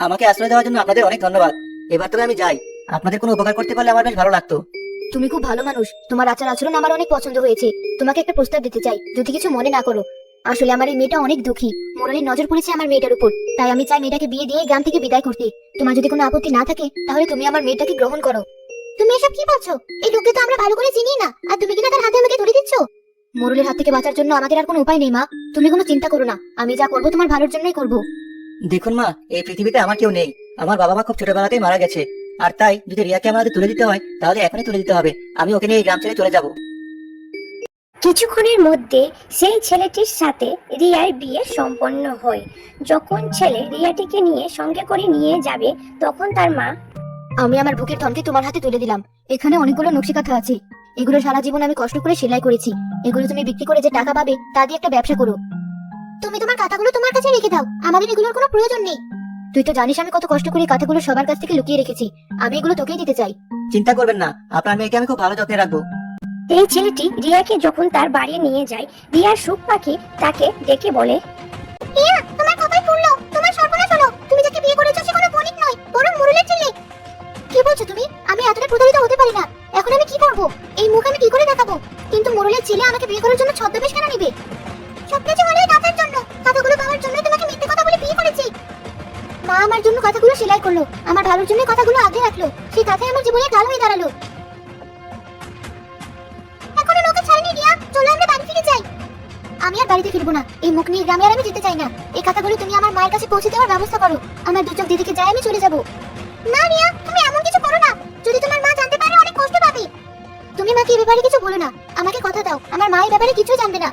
আমাকে আশ্রয় দেওয়ার জন্য আপনাদের অনেক ধন্যবাদ। এবার তবে আমি যাই। আপনাদের কোনো উপকার করতে পারলে আমার বেশ ভালো লাগতো। তুমি খুব ভালো মানুষ, তোমার আচার আচরণ আমার অনেক পছন্দ হয়েছে। তোমাকে একটা প্রস্তাব দিতে চাই, যদি কিছু মনে না করো। আসলে আমার এই মেয়েটা অনেক দুঃখী, মুরলির নজর পড়েছে আমার মেয়েটার উপর, তাই আমি চাই মেয়েটাকে বিয়ে দিয়ে গ্রাম থেকে বিদায় করতে। তোমার যদি কোনো আপত্তি না থাকে তাহলে তুমি আমার মেয়েটাকে গ্রহণ করো। তুমি এসব কি বলছো? এই লোককে তো আমরা ভালো করে চিনি না, আর তুমি কিনা তার হাতে আমাকে ধরে দিচ্ছ। মুরলির হাত থেকে বাঁচার জন্য আমাদের আর কোনো উপায় নেই মা, তুমি কোনো চিন্তা করো না, আমি যা করবো তোমার ভালোর জন্যই করবো। দেখুন মা, এই পৃথিবীতে আমার কেউ নেই। আমার বাবা মা খুব ছোটবেলাতেই মারা গেছে। আর তাই যদি রিয়াকে আমাদের তুলে দিতে হয় তাহলে এখনই তুলে দিতে হবে। আমি ওকে নিয়ে এই গ্রাম ছেড়ে চলে যাব। কিছুক্ষণের মধ্যে সেই ছেলেটির সাথে রিয়ার বিয়ে সম্পন্ন হয়। যখন ছেলে রিয়াটিকে নিয়ে সঙ্গে করে নিয়ে যাবে তখন তার মা, আমি আমার বুকের ধনকে তোমার হাতে তুলে দিলাম। এখানে অনেকগুলো নকশি কাঁথা আছে, এগুলো সারা জীবন আমি কষ্ট করে সেলাই করেছি। এগুলো তুমি বিক্রি করে যে টাকা পাবে তা দিয়ে একটা ব্যবসা করো। তুমি তোমার কাঁথাগুলো তোমার কাছে রেখে দাও, আমাদের এগুলোর কোনো প্রয়োজন নেই। তুই তো জানিস আমি কত কষ্ট করে কাঁথাগুলো সবার কাছ থেকে লুকিয়ে রেখেছি, আমি এগুলো তোকেই দিতে চাই। চিন্তা করবেন না, আপনার মেয়েকে আমি খুব ভালো যত্নে রাখবো। এই ছেলেটি রিয়াকে যখন তার বাড়ি নিয়ে যায়, রিয়ার সুখ পাখি তাকে ডেকে বলে, রিয়া, তোমার কপাল পুড়লো, তোমার সর্বনাশ হলো। তুমি যাকে বিয়ে করেছো সে কোনো বণিক নয়, বরং মুরুলের ছেলে। কি বলছো তুমি? আমি এতটা প্রতারিত হতে পারি না। এখন আমি কি করব? এই মুখ আমি কি করে দেখাবো? কিন্তু মুরুলের ছেলে আমাকে বিয়ে করার জন্য ছদ্মবেশ কেন নেবে? সবকিছু হলো এই কাঁথার জন্য। কাঁথাগুলো পাওয়ার জন্য তোমাকে মিথ্যে কথা বলে বিয়ে করেছি। মা আমার জন্য কথাগুলো সেলাই করলো, আমার ভালোর জন্য কথাগুলো আগলে রাখলো, সেই কথাই আমার জীবনে ঢাল হয়ে দাঁড়ালো। এখনো নৌকা ছাড়েনি রিয়া, চলো আমরা বাড়ি ফিরে যাই। আমি আর বাড়িতে ফিরবো না, এই মুখ নিয়ে গ্রামে আর আমি যেতে চাই না। এই কথাগুলো তুমি আমার মায়ের কাছে পৌঁছে দেওয়ার ব্যবস্থা করো। আমার দু চোখ দিদিকে যাই আমি চলে যাব। না রিয়া, তুমি এমন কিছু করো না, যদি তোমার মা জানতে পারে অনেক কষ্ট পাবে। তুমি মাকে এই ব্যাপারে কিছু বলো না, আমাকে কথা দাও আমার মা এই ব্যাপারে কিছু জানবে না।